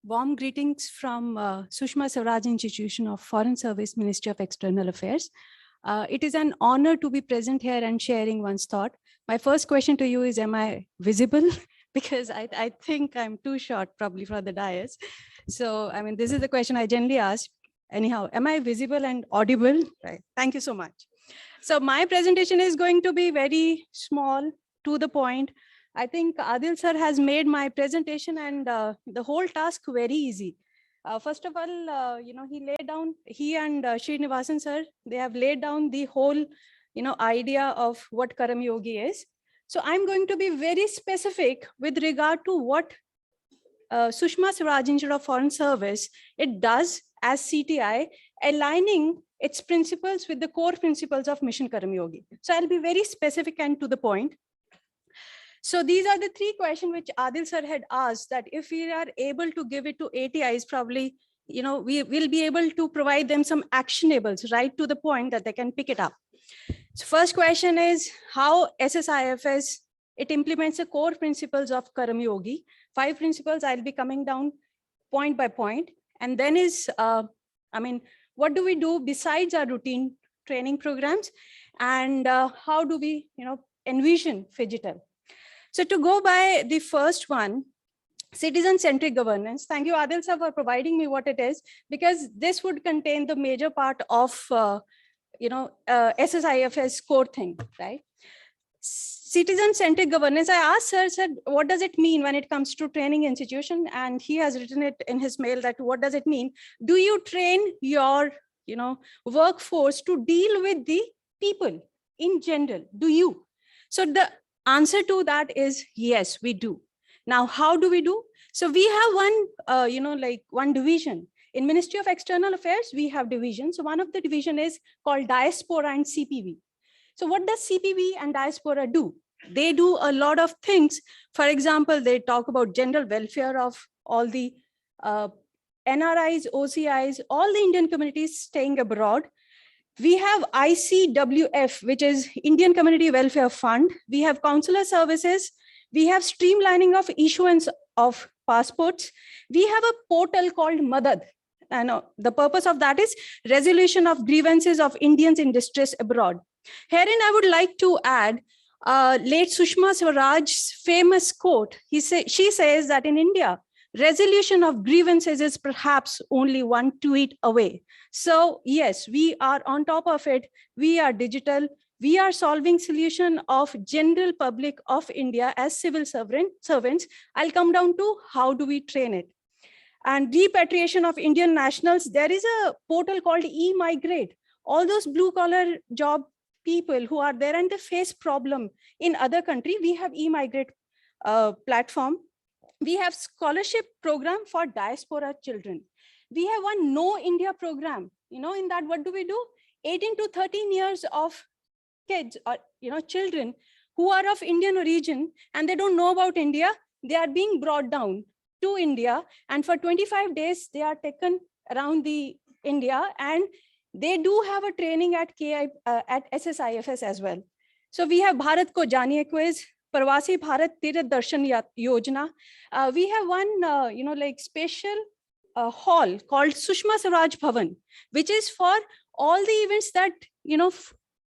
Warm greetings from Sushma Swaraj Institution of Foreign Service, Ministry of External Affairs. It is an honor to be present here and sharing one's thought. My first question to you is, am I visible? Because I think I'm too short probably for the dais. So, I mean, this is the question I generally ask. Anyhow, am I visible and audible? Right. Thank you so much. So my presentation is going to be very small, to the point. I think Adil sir has made my presentation and the whole task very easy. First of all, he and Srinivasan sir, they have laid down the whole, idea of what Karamyogi is. So I'm going to be very specific with regard to what Sushma Swaraj Institute of Foreign Service, it does as CTI, aligning its principles with the core principles of Mission Karamyogi. So I'll be very specific and to the point. So these are the three questions which Adil sir had asked, that if we are able to give it to ATIs, probably, we will be able to provide them some actionables right to the point that they can pick it up. So first question is how SSIFS, it implements the core principles of Karamyogi. 5 principles, I'll be coming down point by point. And then is, what do we do besides our routine training programs? And how do we, envision Phygital? So to go by the first one, citizen-centric governance. Thank you, Adil sir, for providing me what it is, because this would contain the major part of, SSIFS core thing, right? Citizen-centric governance. I asked sir, said, what does it mean when it comes to training institution? And he has written it in his mail that what does it mean? Do you train your, workforce to deal with the people in general? Do you? So the answer to that is yes, we do. Now, how do we do? So we have one, one division. In Ministry of External Affairs, we have divisions. So one of the division is called Diaspora and CPV. So what does CPV and Diaspora do? They do a lot of things. For example, they talk about general welfare of all the NRIs, OCIs, all the Indian communities staying abroad. We have ICWF, which is Indian Community Welfare Fund. We have consular services. We have streamlining of issuance of passports. We have a portal called Madad. And the purpose of that is resolution of grievances of Indians in distress abroad. Herein, I would like to add late Sushma Swaraj's famous quote. She says that in India, resolution of grievances is perhaps only one tweet away. So yes, we are on top of it. We are digital. We are solving solution of general public of India as civil servants. I'll come down to how do we train it. And repatriation of Indian nationals, there is a portal called e-migrate. All those blue collar job people who are there and they face problem in other country, we have e-migrate platform. We have scholarship program for diaspora children. We have one Know India program. In that, what do we do? 18 to 13 years of kids or, children who are of Indian origin and they don't know about India, they are being brought down to India. And for 25 days, they are taken around the India and they do have a training at at SSIFS as well. So we have Bharat Ko Janiye quiz, Parvasi Bharat Tirath Darshan Yojana. We have one, special hall called Sushma Swaraj Bhavan, which is for all the events that,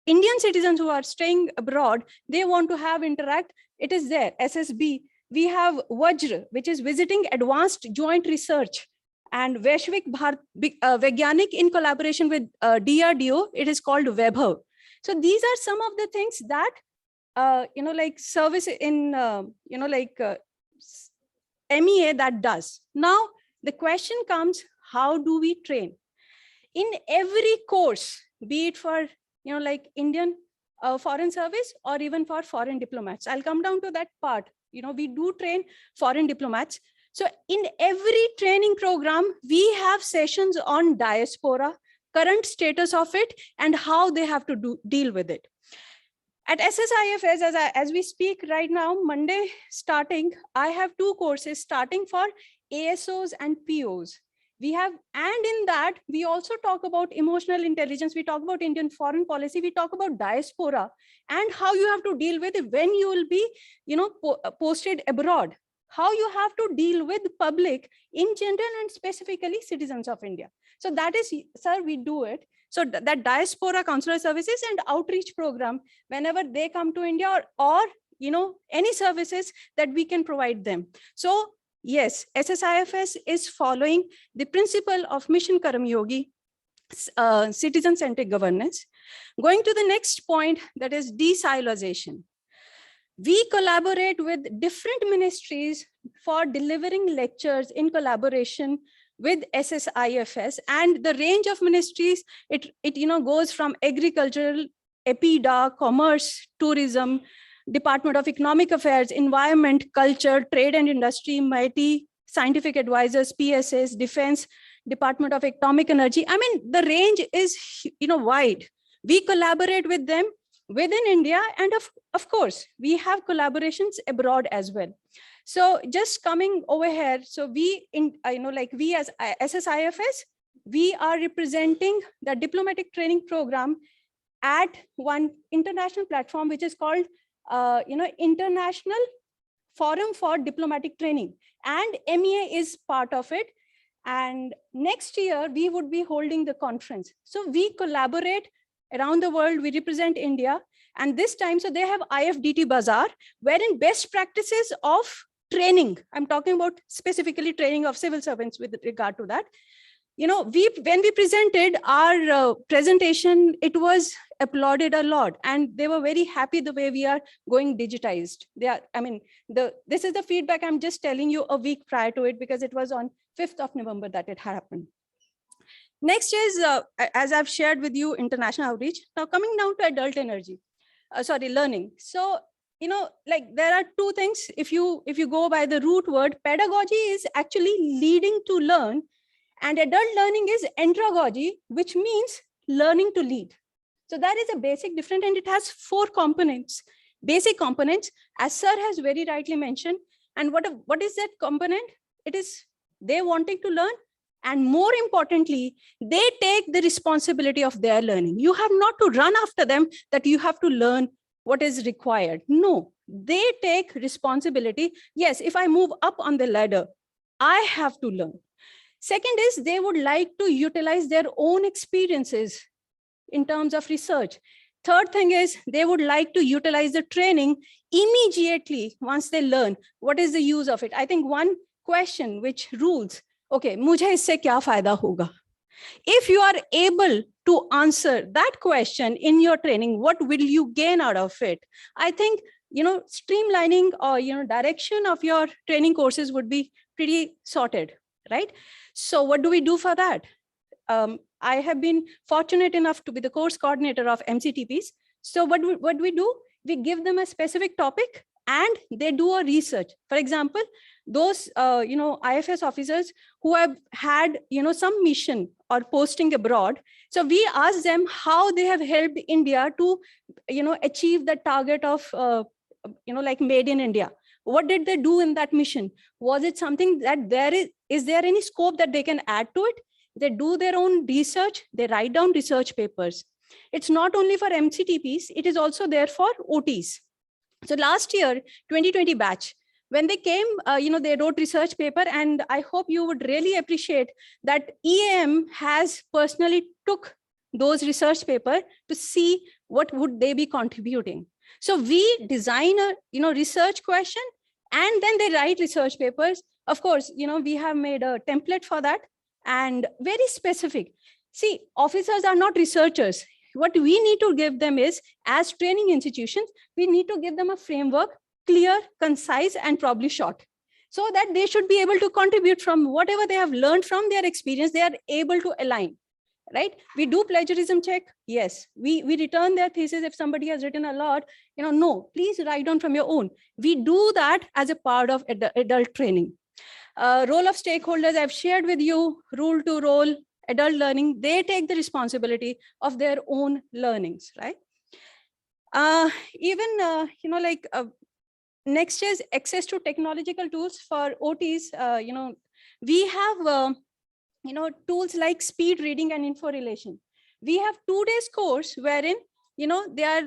Indian citizens who are staying abroad, they want to have interact. It is there, SSB. We have Vajra, which is visiting advanced joint research, and Vaishvik Bharat Vaigyanik in collaboration with DRDO, it is called Vaibhav. So these are some of the things that, service in, MEA that does. Now, the question comes, how do we train? In every course, be it for, Indian foreign service or even for foreign diplomats. I'll come down to that part. We do train foreign diplomats. So in every training program, we have sessions on diaspora, current status of it, and how they have to deal with it. At SSIFS, as we speak right now, Monday starting, I have 2 courses starting for ASOs and POs. We have, and in that, we also talk about emotional intelligence. We talk about Indian foreign policy. We talk about diaspora and how you have to deal with it when you will be, posted abroad. how you have to deal with public in general and specifically citizens of India. So that is, sir, we do it. So that diaspora consular services and outreach program, whenever they come to India, or any services that we can provide them. So yes, SSIFS is following the principle of Mission Karamyogi, citizen-centric governance. Going to the next point, that is desilization. We collaborate with different ministries for delivering lectures in collaboration with SSIFS, and the range of ministries, it goes from agricultural, EPIDA, commerce, tourism, Department of Economic Affairs, Environment, Culture, Trade and Industry, MIT, Scientific Advisors, PSS, Defense, Department of Atomic Energy. I mean, the range is wide. We collaborate with them within India, and of course, we have collaborations abroad as well. So just coming over here, so we as SSIFS, we are representing the diplomatic training program at one international platform, which is called International Forum for Diplomatic Training, and MEA is part of it. And next year we would be holding the conference. So we collaborate around the world, we represent India. And this time, so they have IFDT Bazaar, wherein best practices of training, I'm talking about specifically training of civil servants with regard to that. When we presented our presentation, it was applauded a lot, and they were very happy the way we are going digitized. This is the feedback I'm just telling you a week prior to it, because it was on 5th of November that it happened. Next is, as I've shared with you, international outreach. Now coming down to adult learning. So, there are two things. If you go by the root word, pedagogy is actually leading to learn, and adult learning is andragogy, which means learning to lead. So that is a basic difference, and it has 4 components, basic components, as sir has very rightly mentioned. And what is that component? It is they wanting to learn, and more importantly, they take the responsibility of their learning. You have not to run after them that you have to learn what is required. No, they take responsibility. Yes, if I move up on the ladder, I have to learn. Second is, they would like to utilize their own experiences in terms of research. Third thing is, they would like to utilize the training immediately once they learn. What is the use of it? I think one question which rules, okay, mujhe isse kya fayda hoga? If you are able to answer that question in your training, what will you gain out of it? I think, streamlining or, direction of your training courses would be pretty sorted, right? So what do we do for that? I have been fortunate enough to be the course coordinator of MCTPs. So what we do, we give them a specific topic and they do a research. For example, those, IFS officers who have had, some mission or posting abroad. So we ask them how they have helped India to, achieve the target of, like made in India. What did they do in that mission? Was it something that is there any scope that they can add to it? They do their own research, they write down research papers. It's not only for MCTPs, it is also there for OTs. So last year, 2020 batch, when they came, they wrote research paper, and I hope you would really appreciate that EAM has personally took those research paper to see what would they be contributing. So we design a, research question, and then they write research papers. Of course, we have made a template for that and very specific. See, officers are not researchers. What we need to give them is, as training institutions, we need to give them a framework, clear, concise, and probably short, so that they should be able to contribute from whatever they have learned from their experience. They are able to align, right? We do plagiarism check. Yes, we return their thesis if somebody has written a lot. No, please write down from your own. We do that as a part of adult training. Role of stakeholders, I've shared with you, rule to role, adult learning, they take the responsibility of their own learnings, right? Next is access to technological tools for OTs. We have, tools like speed reading and info relation. We have 2 days course wherein, they are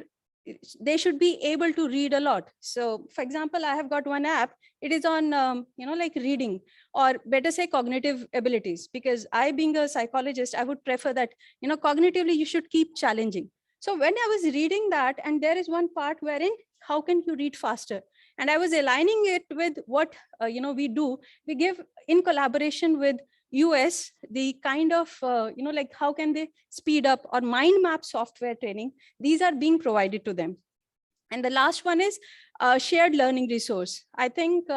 they should be able to read a lot. So for example, I have got one app, it is on, like reading, or better say cognitive abilities, because I, being a psychologist, I would prefer that, cognitively you should keep challenging. So when I was reading that, and there is one part wherein, how can you read faster? And I was aligning it with what, we do. We give, in collaboration with US, the kind of, like how can they speed up or mind map software training. These are being provided to them. And the last one is shared learning resource. I think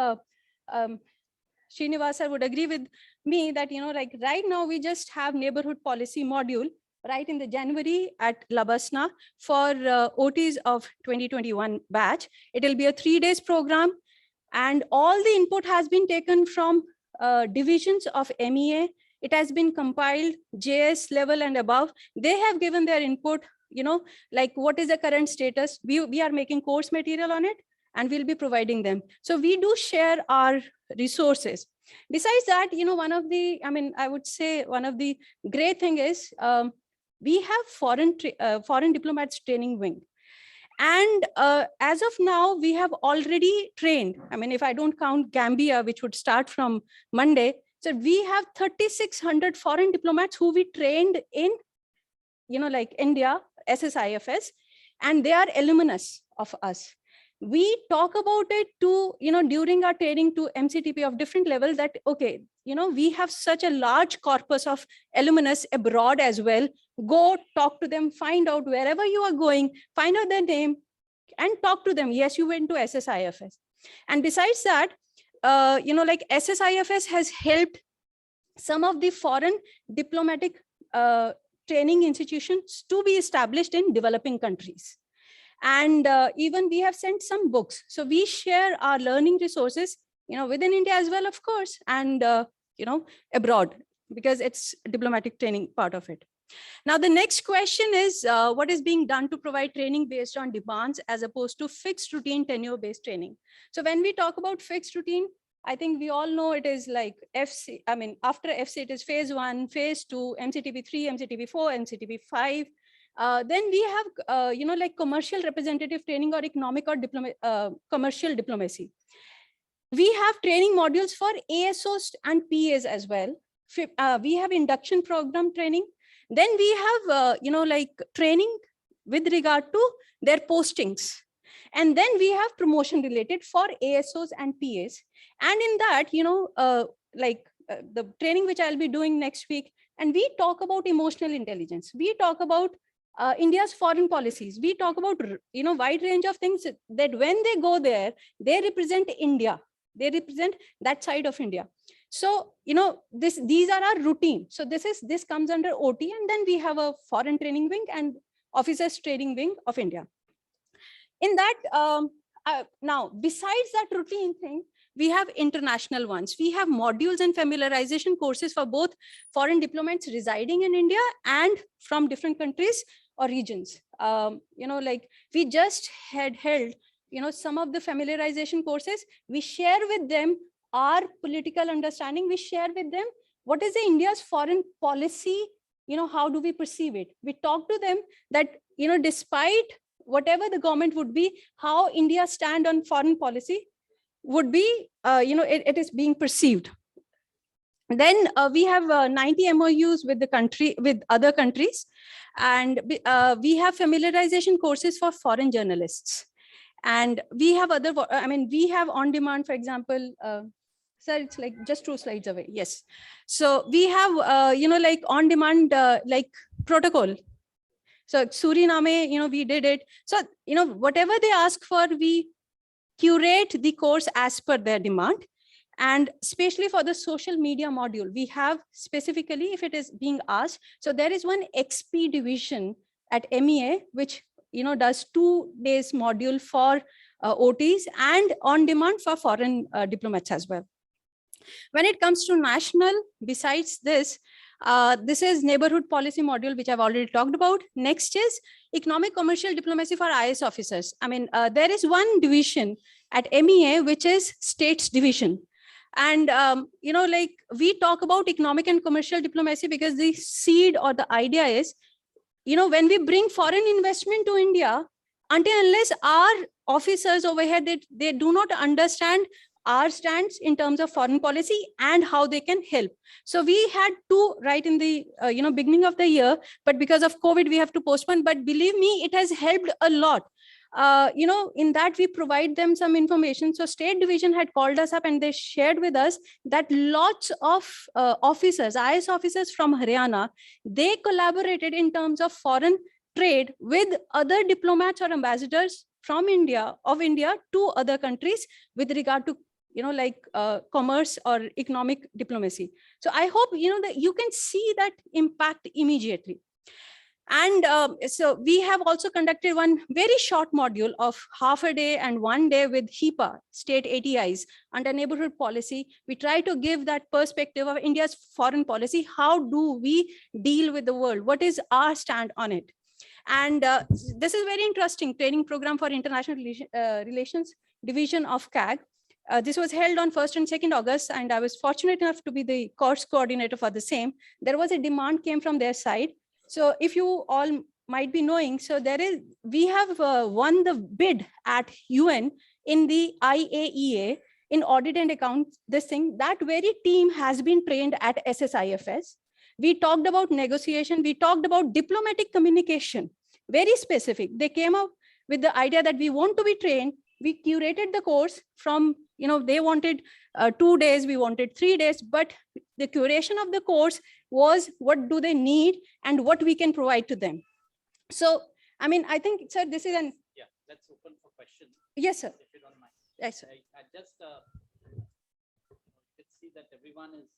Srinivasa would agree with me that, like right now we just have neighborhood policy module right in the January at Labasna for OTs of 2021 batch. It will be a 3 days program, and all the input has been taken from divisions of MEA. It has been compiled, JS level and above. They have given their input, like what is the current status. We are making course material on it, and we'll be providing them. So we do share our resources. Besides that, one of the, I would say one of the great thing is we have foreign diplomats training wing. And as of now, we have already trained. If I don't count Gambia, which would start from Monday, so we have 3,600 foreign diplomats who we trained in, like India, SSIFS, and they are alumnus of us. We talk about it to, during our training to MCTP of different levels that, okay, we have such a large corpus of alumnus abroad as well. Go talk to them, find out wherever you are going, find out their name and talk to them. Yes, you went to SSIFS. And besides that, like SSIFS has helped some of the foreign diplomatic training institutions to be established in developing countries. And even we have sent some books. So we share our learning resources, within India as well, of course, and, abroad, because it's diplomatic training part of it. Now, the next question is, what is being done to provide training based on demands as opposed to fixed routine tenure-based training? So when we talk about fixed routine, I think we all know it is like FC, after FC, it is phase 1, phase 2, MCTP 3, MCTP 4, MCTP 5. Then we have, like commercial representative training or economic or commercial diplomacy. We have training modules for ASOs and PAs as well. We have induction program training. Then we have, like training with regard to their postings. And then we have promotion related for ASOs and PAs. And in that, the training which I'll be doing next week, and we talk about emotional intelligence. We talk about India's foreign policies. We talk about, wide range of things that when they go there, they represent India. They represent that side of India. So, these are our routine. So this comes under OT, and then we have a foreign training wing and officers training wing of India. In that, now, besides that routine thing, we have international ones. We have modules and familiarization courses for both foreign diplomats residing in India and from different countries or regions. Like we just had held, some of the familiarization courses. We share with them our political understanding. We share with them what is India's foreign policy, how do we perceive it? We talk to them that, despite whatever the government would be, how India stand on foreign policy would be, it is being perceived. Then we have 90 MOUs with the country, with other countries. And we have familiarization courses for foreign journalists. And we have other, we have on demand, for example, sir, it's like just 2 slides away. Yes. So we have, like on demand, like protocol. So Suriname, we did it. So, whatever they ask for, we curate the course as per their demand. And especially for the social media module, we have specifically, if it is being asked, so there is one XP division at MEA, which, does 2 days module for OTs and on demand for foreign diplomats as well. When it comes to national, besides this, this is neighborhood policy module, which I've already talked about. Next is economic commercial diplomacy for IS officers. There is one division at MEA, which is states division. And, like we talk about economic and commercial diplomacy because the seed or the idea is, when we bring foreign investment to India, until unless our officers over here, they do not understand our stance in terms of foreign policy and how they can help. So we had to write in the beginning of the year, but because of COVID, we have to postpone. But believe me, it has helped a lot. In that we provide them some information. So State Division had called us up and they shared with us that lots of officers, IS officers from Haryana, they collaborated in terms of foreign trade with other diplomats or ambassadors from India to other countries with regard to commerce or economic diplomacy. So I hope that you can see that impact immediately. And so we have also conducted one very short module of half a day and 1 day with HIPAA, state ATIs, under neighborhood policy. We try to give that perspective of India's foreign policy. How do we deal with the world? What is our stand on it? And this is very interesting training program for international relations division of CAG. This was held on 1st and 2nd August, and I was fortunate enough to be the course coordinator for the same. There was a demand came from their side. So if you all might be knowing, so we have won the bid at UN in the IAEA in audit and account, this thing. That very team has been trained at SSIFS. We talked about negotiation. We talked about diplomatic communication, very specific. They came up with the idea that we want to be trained. We curated the course from, they wanted 2 days, we wanted 3 days, but the curation of the course was what do they need and what we can provide to them. So, I mean, I think, sir, this is an... Yeah, let's open for questions. Yes, sir. If you don't mind. Yes, sir. I just, you can see that everyone is